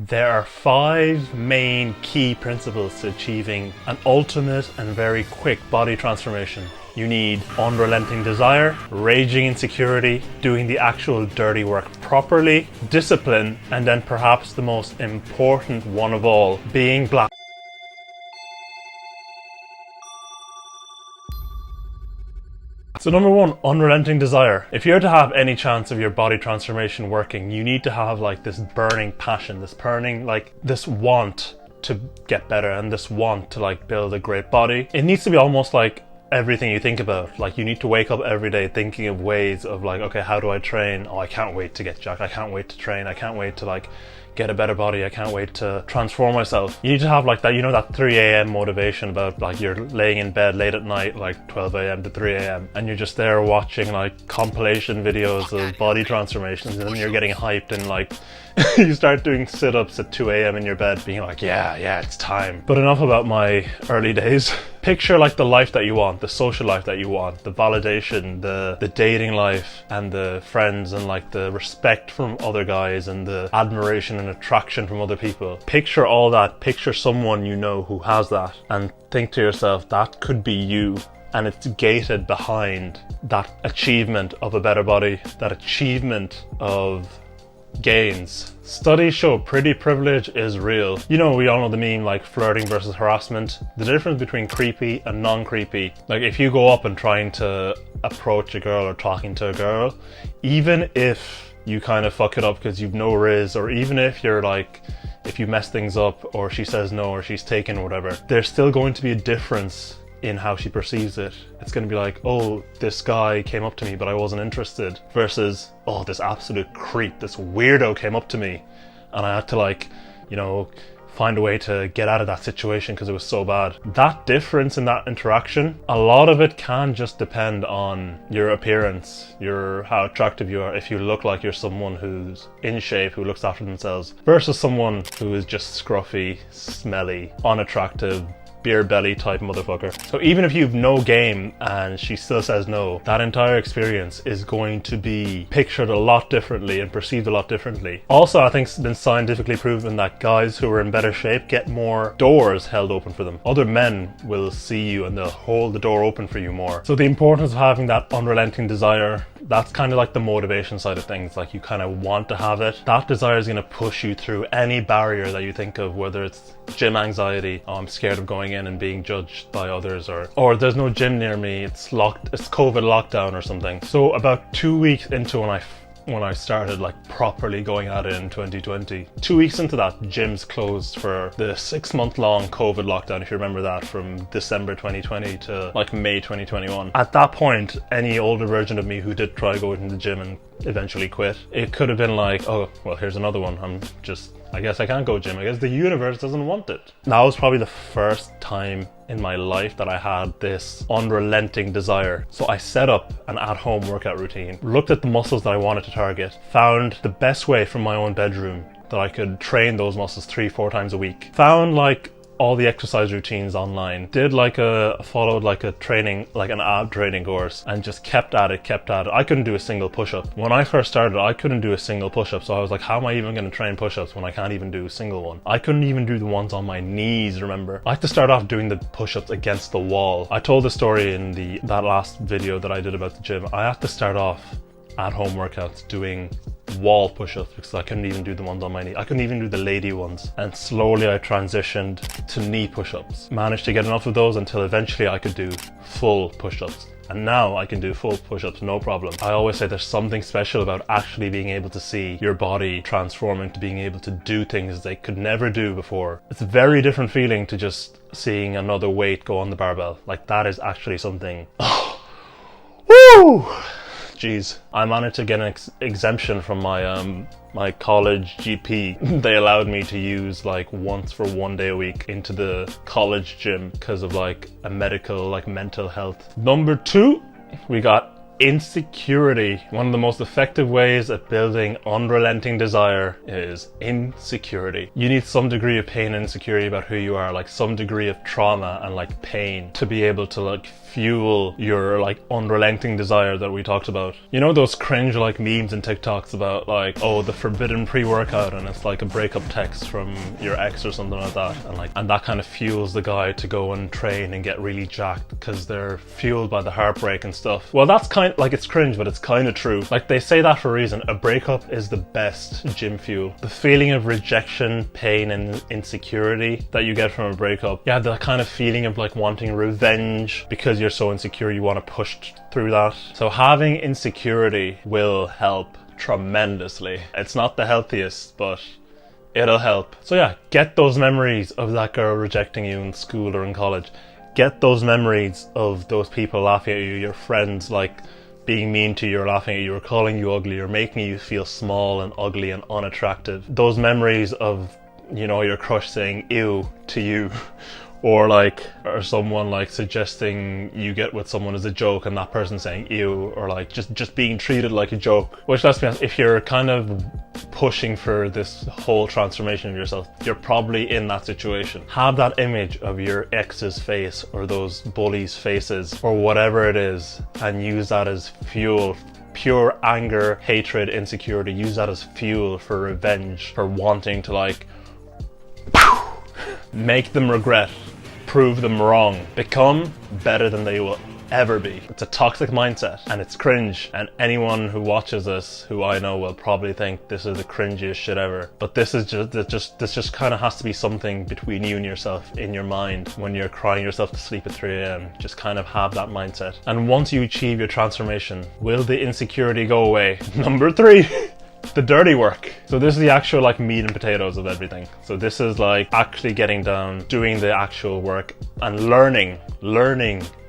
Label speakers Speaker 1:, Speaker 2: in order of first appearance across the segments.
Speaker 1: There are 5 main key principles to achieving an ultimate and very quick body transformation. You need unrelenting desire, raging insecurity, doing the actual dirty work properly, discipline, and then perhaps the most important one of all, being black. So number 1, unrelenting desire. If you're to have any chance of your body transformation working, you need to have like this burning passion, this burning, like this want to get better and this want to like build a great body. It needs to be almost like everything you think about. Like you need to wake up every day thinking of ways of like, okay, how do I train? Oh, I can't wait to get jacked. I can't wait to train. I can't wait to like get a better body. I can't wait to transform myself. You need to have like that, you know, that 3 a.m. motivation about like you're laying in bed late at night, like 12 a.m. to 3 a.m. and you're just there watching like compilation videos of body transformations, and then you're getting hyped and like you start doing sit-ups at 2 a.m. in your bed being like, yeah, it's time. But enough about my early days. Picture like the life that you want, the social life that you want, the validation, the dating life and the friends and like the respect from other guys and the admiration and attraction from other people. Picture all that, picture someone you know who has that, and think to yourself, that could be you. And it's gated behind that achievement of a better body, that achievement of gains. Studies show pretty privilege is real. You know, we all know the meme like flirting versus harassment. The difference between creepy and non-creepy. Like if you go up and trying to approach a girl or talking to a girl, even if you kind of fuck it up because you've no riz, or even if you're like, if you mess things up or she says no or she's taken or whatever, there's still going to be a difference in how she perceives it. It's going to be like, oh, this guy came up to me but I wasn't interested, versus, oh, this absolute creep, this weirdo came up to me and I had to like, you know, find a way to get out of that situation because it was so bad. That difference in that interaction, a lot of it can just depend on your appearance, how attractive you are. If you look like you're someone who's in shape, who looks after themselves, versus someone who is just scruffy, smelly, unattractive, beer belly type motherfucker. So even if you've no game and she still says no, that entire experience is going to be pictured a lot differently and perceived a lot differently. Also, I think it's been scientifically proven that guys who are in better shape get more doors held open for them. Other men will see you and they'll hold the door open for you more. So the importance of having that unrelenting desire, that's kind of like the motivation side of things. Like you kind of want to have it. That desire is going to push you through any barrier that you think of, whether it's gym anxiety, oh, I'm scared of going in and being judged by others, or there's no gym near me, it's COVID lockdown or something. So about 2 weeks into when I started like properly going at it in 2020, 2 weeks into that, gyms closed for the 6-month-long COVID lockdown, if you remember that, from December 2020 to like May 2021. At that point, any older version of me who did try going to the gym and eventually quit, it could have been like, oh, well, here's another one. I guess I can't go gym. I guess the universe doesn't want it. That was probably the first time in my life that I had this unrelenting desire. So I set up an at-home workout routine, looked at the muscles that I wanted to target, found the best way from my own bedroom that I could train those muscles 3-4 times a week, found like all the exercise routines online, followed like a training, like an ab training course, and just kept at it. I couldn't do a single push-up. When I first started, I couldn't do a single push-up, so I was like, how am I even going to train push-ups when I can't even do a single one? I couldn't even do the ones on my knees, remember? I had to start off doing the push-ups against the wall. I told the story in that last video that I did about the gym. I had to start off at-home workouts doing wall push-ups because I couldn't even do the ones on my knee. I couldn't even do the lady ones. And slowly I transitioned to knee push-ups. Managed to get enough of those until eventually I could do full push-ups. And now I can do full push-ups, no problem. I always say there's something special about actually being able to see your body transforming to being able to do things they could never do before. It's a very different feeling to just seeing another weight go on the barbell. Like that is actually something. Oh, woo! Jeez, I managed to get an exemption from my college GP. They allowed me to use like once for 1 day a week into the college gym because of like a medical, like mental health. Number 2, we got Insecurity. One of the most effective ways of building unrelenting desire is insecurity. You need some degree of pain and insecurity about who you are, like some degree of trauma and like pain to be able to like fuel your like unrelenting desire that we talked about. You know those cringe like memes and TikToks about like, oh, the forbidden pre-workout, and it's like a breakup text from your ex or something like that, and that kind of fuels the guy to go and train and get really jacked because they're fueled by the heartbreak and stuff. Well, that's kind of like, it's cringe, but it's kind of true. Like, they say that for a reason. A breakup is the best gym fuel. The feeling of rejection, pain and insecurity that you get from a breakup, yeah, the kind of feeling of like wanting revenge because you're so insecure you want to push through that. So having insecurity will help tremendously. It's not the healthiest, but it'll help. So yeah, get those memories of that girl rejecting you in school or in college. Get those memories of those people laughing at you, your friends like being mean to you or laughing at you or calling you ugly or making you feel small and ugly and unattractive. Those memories of, you know, your crush saying ew to you or someone like suggesting you get with someone as a joke and that person saying ew, or like just being treated like a joke. Which, let's be honest, if you're kind of pushing for this whole transformation of yourself, you're probably in that situation. Have that image of your ex's face or those bullies' faces or whatever it is, and use that as fuel. Pure anger, hatred, insecurity, use that as fuel for revenge, for wanting to like make them regret, prove them wrong, become better than they will ever be. It's a toxic mindset and it's cringe, and anyone who watches this who I know will probably think this is the cringiest shit ever. But this just kind of has to be something between you and yourself in your mind when you're crying yourself to sleep at 3 a.m. Just kind of have that mindset. And once you achieve your transformation, will the insecurity go away? Number 3. The dirty work. So this is the actual like meat and potatoes of everything. So this is like actually getting down, doing the actual work and learning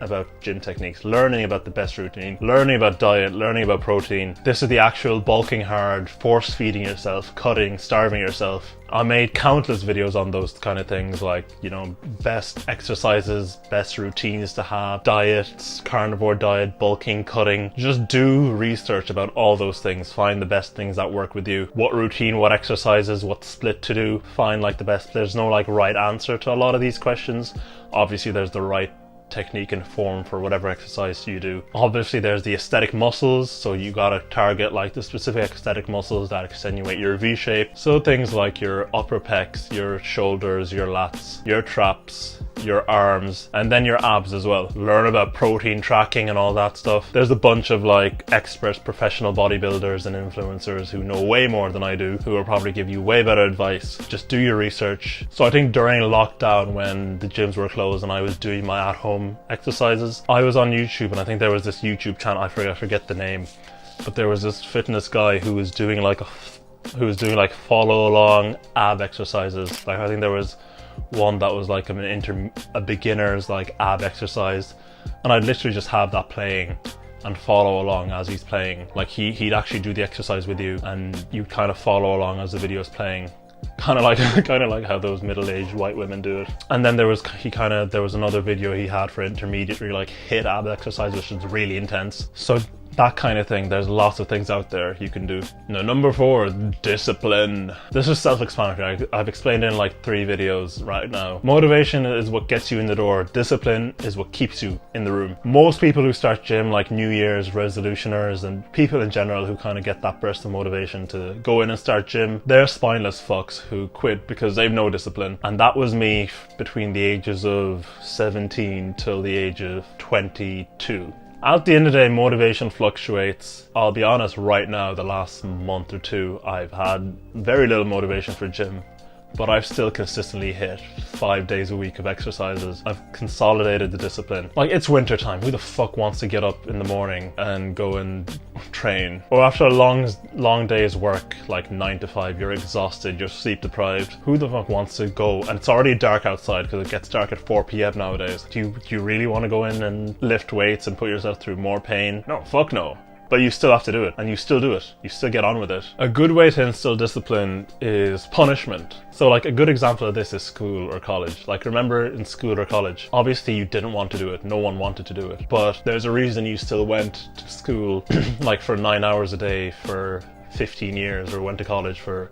Speaker 1: about gym techniques, learning about the best routine, learning about diet, learning about protein. This is the actual bulking hard, force feeding yourself, cutting, starving yourself. I made countless videos on those kind of things, like, you know, best exercises, best routines to have, diets, carnivore diet, bulking, cutting. Just do research about all those things. Find the best things that work with you. What routine, what exercises, what split to do. Find like the best. There's no like right answer to a lot of these questions. Obviously there's the right technique and form for whatever exercise you do. Obviously there's the aesthetic muscles, so you gotta target like the specific aesthetic muscles that accentuate your V shape. So things like your upper pecs, your shoulders, your lats, your traps, your arms, and then your abs as well. Learn about protein tracking and all that stuff. There's a bunch of like expert professional bodybuilders and influencers who know way more than I do, who will probably give you way better advice. Just do your research. So I think during lockdown, when the gyms were closed and I was doing my at-home exercises, I was on YouTube, and I think there was this YouTube channel, I forget the name, but there was this fitness guy who was doing like follow along ab exercises. Like I think there was one that was like a beginner's like ab exercise, and I'd literally just have that playing and follow along as he's playing. Like he'd actually do the exercise with you and you'd kind of follow along as the video's playing. Kind of like how those middle-aged white women do it. And then there was another video he had for intermediate where you like hit ab exercise, which is really intense. So that kind of thing, there's lots of things out there you can do. Now, number 4, discipline. This is self-explanatory. I've explained it in like 3 videos right now. Motivation is what gets you in the door. Discipline is what keeps you in the room. Most people who start gym, like New Year's resolutioners and people in general who kind of get that burst of motivation to go in and start gym, they're spineless fucks who quit because they've no discipline. And that was me between the ages of 17 till the age of 22. At the end of the day, motivation fluctuates. I'll be honest, right now, the last month or 2, I've had very little motivation for gym, but I've still consistently hit 5 days a week of exercises. I've consolidated the discipline. Like, it's winter time. Who the fuck wants to get up in the morning and go and train? Or after a long day's work, like 9 to 5, you're exhausted, you're sleep deprived. Who the fuck wants to go? And it's already dark outside because it gets dark at 4 p.m. nowadays. Do you really want to go in and lift weights and put yourself through more pain? No, fuck no. but you still have to do it, and you still do it. You still get on with it. A good way to instill discipline is punishment. So like a good example of this is school or college. Like remember in school or college, obviously you didn't want to do it. No one wanted to do it, but there's a reason you still went to school like for 9 hours a day for 15 years, or went to college for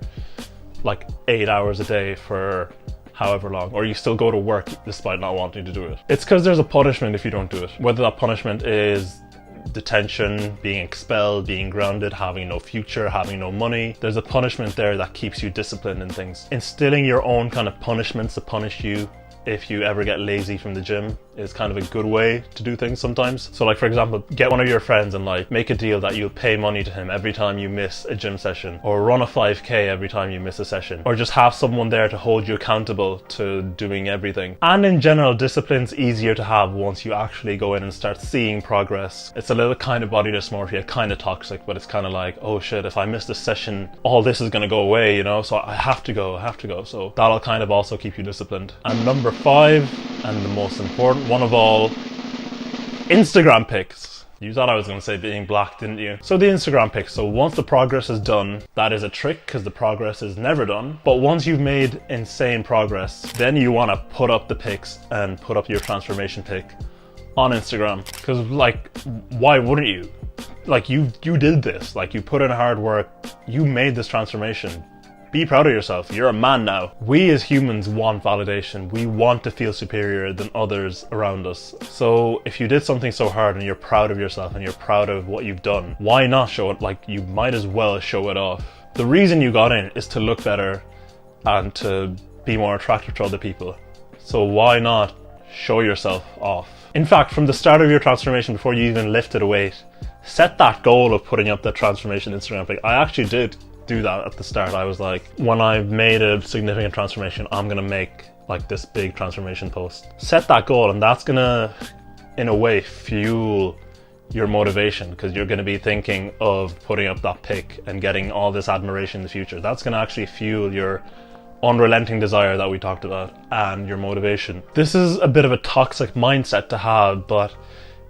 Speaker 1: like 8 hours a day for however long, or you still go to work despite not wanting to do it. It's because there's a punishment if you don't do it. Whether that punishment is detention, being expelled, being grounded, having no future, having no money. There's a punishment there that keeps you disciplined in things. Instilling your own kind of punishments to punish you if you ever get lazy from the gym is kind of a good way to do things sometimes. So like for example, get one of your friends and like make a deal that you'll pay money to him every time you miss a gym session, or run a 5k every time you miss a session, or just have someone there to hold you accountable to doing everything. And in general, discipline's easier to have once you actually go in and start seeing progress. It's a little kind of body dysmorphia, kind of toxic, but it's kind of like, oh shit, if I miss this session, all this is going to go away, you know, so I have to go. So that'll kind of also keep you disciplined. And number 5, and the most important one of all, Instagram pics. You thought I was going to say being black, didn't you? So the Instagram pics. So once the progress is done, that is a trick because the progress is never done. But once you've made insane progress, then you want to put up the pics and put up your transformation pic on Instagram. Because like, why wouldn't you? Like you did this, like you put in hard work, you made this transformation. Be proud of yourself. You're a man now. We as humans want validation. We want to feel superior than others around us. So if you did something so hard and you're proud of yourself and you're proud of what you've done, why not show it? Like you might as well show it off. The reason you got in is to look better and to be more attractive to other people. So why not show yourself off? In fact, from the start of your transformation, before you even lifted a weight, set that goal of putting up that transformation Instagram pic. I actually did do that at the start. I was like, when I've made a significant transformation, I'm gonna make like this big transformation post. Set that goal, and that's gonna in a way fuel your motivation, because you're gonna be thinking of putting up that pic and getting all this admiration in the future. That's gonna actually fuel your unrelenting desire that we talked about and your motivation. This is a bit of a toxic mindset to have, but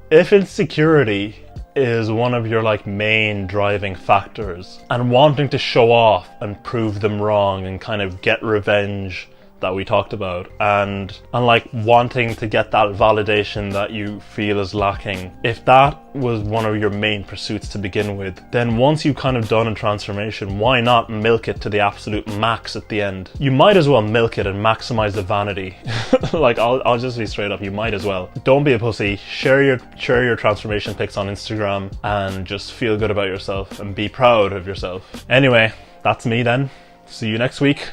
Speaker 1: if insecurity is one of your like main driving factors, and wanting to show off and prove them wrong and kind of get revenge that we talked about, and like wanting to get that validation that you feel is lacking, if that was one of your main pursuits to begin with, then once you've kind of done a transformation, why not milk it to the absolute max at the end? You might as well milk it and maximize the vanity. Like I'll just be straight up, you might as well. Don't be a pussy. Share your transformation pics on Instagram and just feel good about yourself and be proud of yourself. Anyway, that's me then. See you next week.